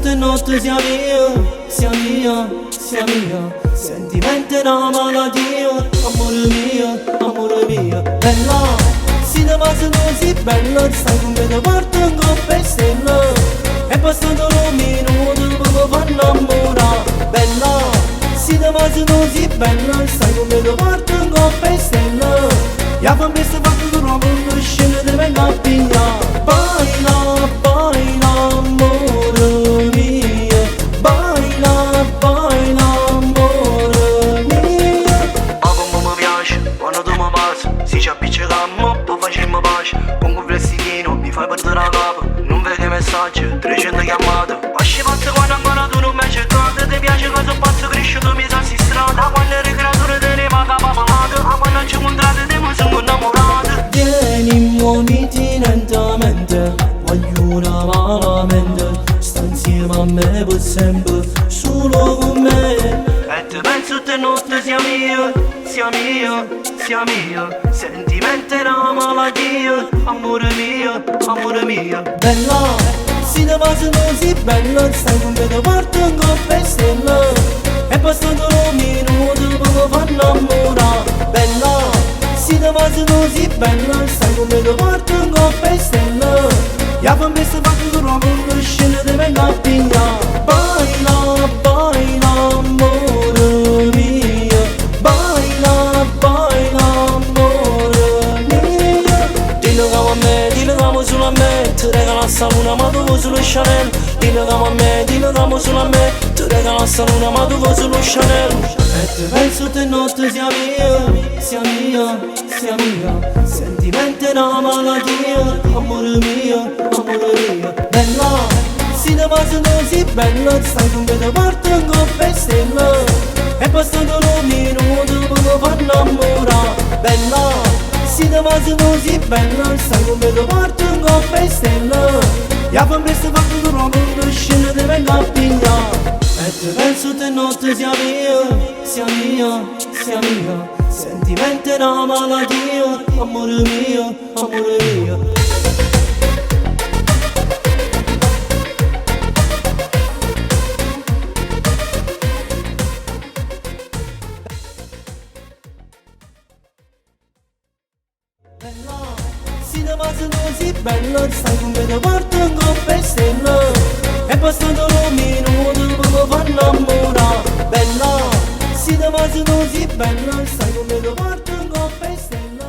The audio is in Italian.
tutte notte sia mia, sia mia, sia mia. Sentimento è una malattia, amore mio. Bella, si da base così bella, sai come ti porto in coppa e stella. È passato un minuto per mi far innamorare. Bella, si da base così bella, sai come ti porto in coppa e stella. Ya fa messo fatto tu non conoscere te venga a pigliare. Baila, baila, amore mio. Baila, baila, amore mio. Ma come mi piace, quando tu mi passi, si ci appiccichiamo, poi facciamo pace. Con un vestitino, mi fai perdere la capa. Non vedi messaggi, 300 chiamate. Pasci pazzo quando ancora tu non mi hai cercato. Ti piace cosa pazzo cresciuto mi sa si strada. Quando eri creatura te ne paga papalata. A quando ci incontrate te mi sono innamorato. Vieni, muoviti lentamente, voglio malamente. Sta insieme a me per sempre, solo con me. E ti penso te notte sia mia, sia mia, sia mia. Sentimento è una malattia, amore mio. Bella, si da base così bella, sai come ti porto in coppa e stella. È passato un minuto per mi far innamorare. Bella, si da base così bella, sai come ti porto in coppa e stella. Ya fa messo fatto tu non conoscere te venga a pigliare. Baila, baila, amore mio. Baila, baila, amore mio. Dillo come a me, dillo come solo a me. Ti regalassi una ma tu vuoi solo Chanel. Dillo come a me, dillo come solo a me. Ti regalassi una ma tu vuoi solo Chanel. E ti penso te notte sia mia, sia mia, sia mia. Sentimento è una malattia, amore mio. Bella, si da base così bella, sai come ti porto in coppa e stella. È passato un minuto per mi far innamorare. Bella, si da base così bella, sai come ti porto in coppa e stella. Ya fa presto fatto tu non conoscere te venga a pigliare. E ti penso te notte sia mia, sia mia, sia mia. Sentimento è una malattia, amore mio. Bella, si da base così bella, sai come ti porto in coppa e stella. È passato un minuto per mi far innamorare. Bella, si da base così bella, sai come ti porto in coppa e stella.